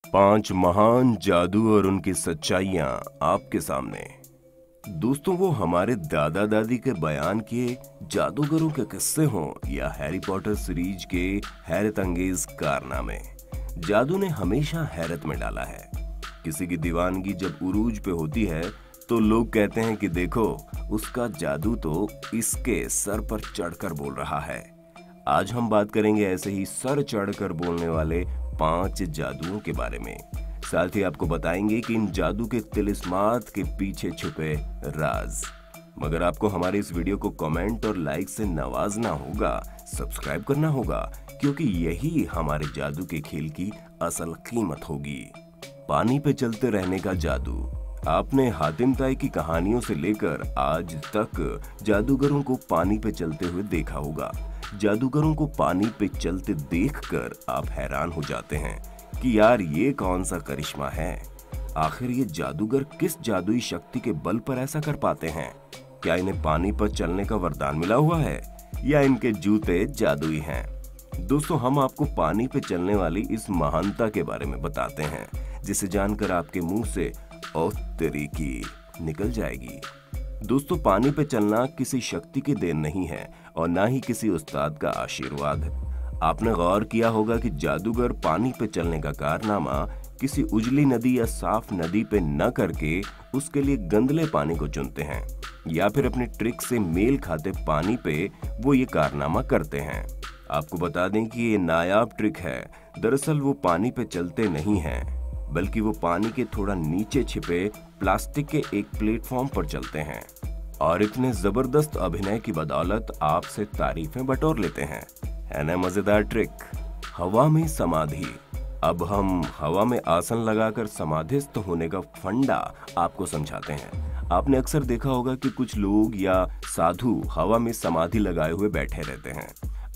5 महान जादू और उनकी सच्चाइयां आपके सामने। दोस्तों, वो हमारे दादा दादी के बयान किए जादूगरों के किस्से हों या हैरी पॉटर सीरीज के हैरत अंगेज कारनामे, जादू ने हमेशा हैरत में डाला है। किसी की दीवानगी जब उरूज पे होती है तो लोग कहते हैं कि देखो, उसका जादू तो इसके सर पर चढ़कर बोल रहा है। आज हम बात करेंगे ऐसे ही सर चढ़कर बोलने वाले 5 जादुओं के बारे में। साथ ही आपको बताएंगे कि इन जादू के तिलिस्मात के पीछे छुपे राज। मगर आपको हमारे इस वीडियो को कमेंट और लाइक से नवाजना होगा, सब्सक्राइब करना होगा, क्योंकि यही हमारे जादू के खेल की असल कीमत होगी। पानी पे चलते रहने का जादू। आपने हातिम ताई की कहानियों से लेकर आज तक जादूगरों को पानी पे चलते हुए देखा होगा। जादूगरों को पानी पे चलते देखकर आप हैरान हो जाते हैं कि यार, ये कौन सा करिश्मा है। आखिर ये जादूगर किस जादुई शक्ति के बल पर ऐसा कर पाते हैं? क्या इन्हें पानी पर चलने का वरदान मिला हुआ है या इनके जूते जादुई हैं? दोस्तों, हम आपको पानी पे चलने वाली इस महानता के बारे में बताते हैं, जिसे जानकर आपके मुंह से ओ तेरी की निकल जाएगी। दोस्तों, पानी पे चलना किसी शक्ति की देन नहीं है और ना ही किसी उस्ताद का आशीर्वाद। आपने गौर किया होगा कि जादूगर पानी पे चलने का कारनामा किसी उजली नदी या साफ नदी पे न करके उसके लिए गंदले पानी को चुनते हैं, या फिर अपनी ट्रिक से मेल खाते पानी पे वो ये कारनामा करते हैं। आपको बता दें कि ये नायाब ट्रिक है। दरअसल वो पानी पे चलते नहीं हैं, बल्कि वो पानी के थोड़ा नीचे छिपे प्लास्टिक के एक प्लेटफॉर्म पर चलते हैं और इतने जबरदस्त अभिनय की बदौलत आपसे तारीफें बटोर लेते हैं। है ना मजेदार ट्रिक? हवा में समाधि। अब हम हवा में आसन लगाकर समाधिस्थ होने का फंडा आपको समझाते हैं। आपने अक्सर देखा होगा कि कुछ लोग या साधु हवा में समाधि लगाए हुए बैठे रहते हैं,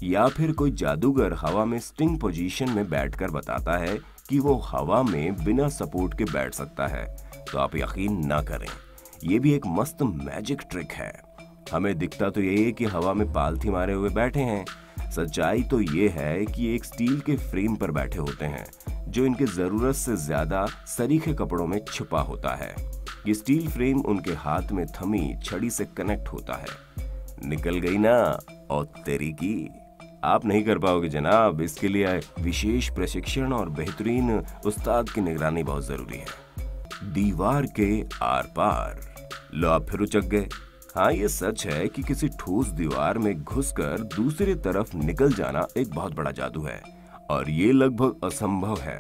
या फिर कोई जादूगर हवा में स्टिंग पोजीशन में बैठकर बताता है कि वो हवा में बिना सपोर्ट के बैठ सकता है। तो आप यकीन ना करें, ये भी एक मस्त मैजिक ट्रिक है। हमें दिखता तो यही है कि हवा में पालथी मारे हुए बैठे हैं। सच्चाई तो ये है कि एक स्टील के फ्रेम पर बैठे होते हैं, जो इनके जरूरत से ज्यादा सरीखे कपड़ों में छुपा होता है। ये स्टील फ्रेम उनके हाथ में थमी छड़ी से कनेक्ट होता है। निकल गई ना और तेरी की? आप नहीं कर पाओगे जनाब। इसके लिए विशेष प्रशिक्षण और बेहतरीन उस्ताद की निगरानी बहुत जरूरी है। दीवार के आर पार। लो, आप फिर उचक गए। हाँ, ये सच है कि किसी ठोस दीवार में घुसकर दूसरी तरफ निकल जाना एक बहुत बड़ा जादू है और ये लगभग असंभव है,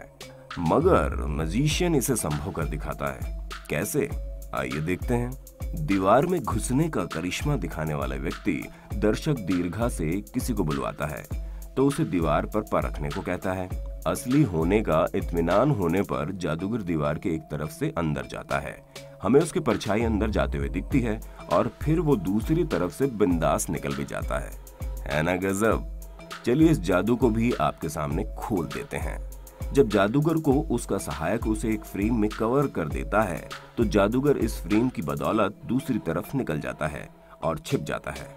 मगर मैजिशियन इसे संभव कर दिखाता है। कैसे? आइए देखते हैं। दीवार में घुसने का करिश्मा दिखाने वाला व्यक्ति दर्शक दीर्घा से किसी को बुलवाता है तो उसे दीवार पर परखने को कहता है। असली होने का इत्मीनान होने पर जादूगर दीवार के एक तरफ से अंदर जाता है। हमें उसकी परछाई अंदर जाते हुए दिखती है और फिर वो दूसरी तरफ से बिंदास निकल भी जाता है ना गजब? चलिए इस जादू को भी आपके सामने खोल देते हैं। जब जादूगर को उसका सहायक उसे एक फ्रेम में कवर कर देता है तो जादूगर इस फ्रेम की बदौलत दूसरी तरफ निकल जाता है और छिप जाता है।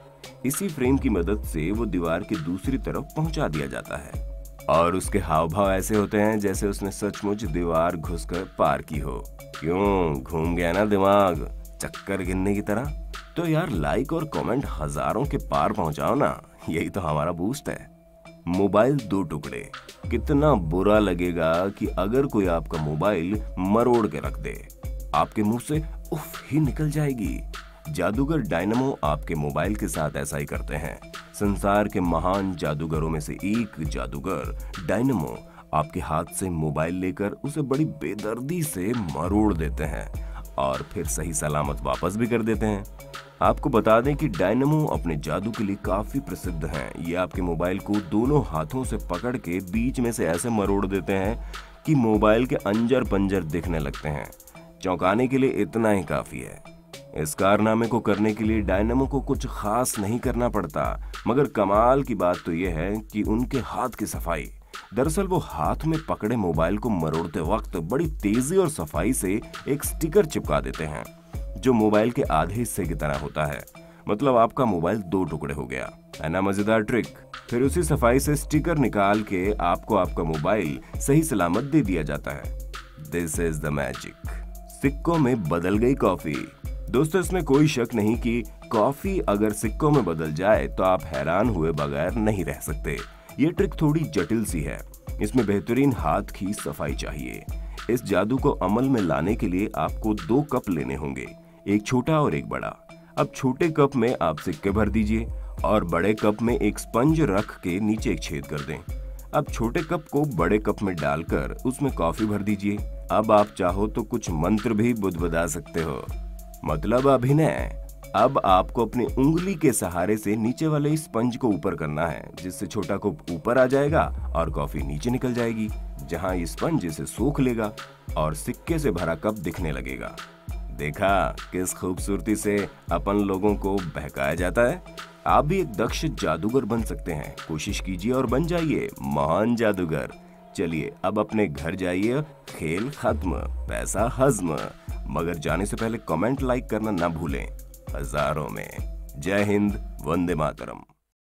इसी फ्रेम की मदद से वो दीवार की दूसरी तरफ पहुंचा दिया जाता है और उसके हाव भाव ऐसे होते हैं जैसे उसने सचमुच दीवार घुसकर पार की हो। क्यों, घूम गया ना दिमाग चक्कर गिनने की तरह? तो यार, लाइक और कमेंट हजारों के पार पहुंचाओ ना, यही तो हमारा बूस्ट है। मोबाइल 2 टुकड़े। कितना बुरा लगेगा कि अगर कोई आपका मोबाइल मरोड़ के रख दे, आपके मुंह से उफ ही निकल जाएगी। जादूगर डायनामो आपके मोबाइल के साथ ऐसा ही करते हैं। संसार के महान जादूगरों में से एक जादूगर डायनामो आपके हाथ से मोबाइल लेकर उसे बड़ी बेदर्दी से मरोड़ देते हैं और फिर सही सलामत वापस भी कर देते हैं। आपको बता दें कि डायनामो अपने जादू के लिए काफी प्रसिद्ध हैं। ये आपके मोबाइल को दोनों हाथों से पकड़ के बीच में से ऐसे मरोड़ देते हैं कि मोबाइल के अंजर पंजर दिखने लगते हैं। चौंकाने के लिए इतना ही काफी है। इस कारनामे को करने के लिए डायनामो को कुछ खास नहीं करना पड़ता, मगर कमाल की बात तो यह है कि उनके हाथ की सफाई। दरअसल वो हाथ में पकड़े मोबाइल को मरोड़ते वक्त बड़ी तेजी और सफाई से एक स्टिकर चिपका देते हैं, जो मोबाइल के आधे हिस्से की तरह होता है। मतलब आपका मोबाइल 2 टुकड़े हो गया। है ना मजेदार ट्रिक। फिर उसी सफाई से स्टिकर निकाल के आपको आपका मोबाइल सही सलामत दे दिया जाता है। This is the magic. सिक्कों में बदल गई कॉफी। दोस्तों, इसमें कोई शक नहीं कि कॉफी अगर सिक्कों में बदल जाए तो आप हैरान हुए बगैर नहीं रह सकते। ये ट्रिक थोड़ी जटिल सी है, इसमें बेहतरीन हाथ की सफाई चाहिए। इस जादू को अमल में लाने के लिए आपको 2 कप लेने होंगे, एक छोटा और एक बड़ा। अब छोटे कप में आप सिक्के भर दीजिए और बड़े कप में एक स्पंज रख के नीचे एक छेद कर दें। अब छोटे कप को बड़े कप में डालकर उसमें कॉफी भर दीजिए। अब आप चाहो तो कुछ मंत्र भी बुदबुदा सकते हो, मतलब अभिनय। अब आपको अपनी उंगली के सहारे से नीचे वाले स्पंज को ऊपर करना है, जिससे छोटा कप ऊपर आ जाएगा और कॉफी नीचे निकल जाएगी, जहां ये स्पंज इसे सोख लेगा और सिक्के से भरा कप दिखने लगेगा। देखा किस खूबसूरती से अपन लोगों को बहकाया जाता है। आप भी एक दक्ष जादूगर बन सकते हैं। कोशिश कीजिए और बन जाइए महान जादूगर। चलिए अब अपने घर जाइए, खेल खत्म, पैसा हजम। मगर जाने से पहले कमेंट लाइक करना ना भूलें, हजारों में। जय हिंद, वंदे मातरम।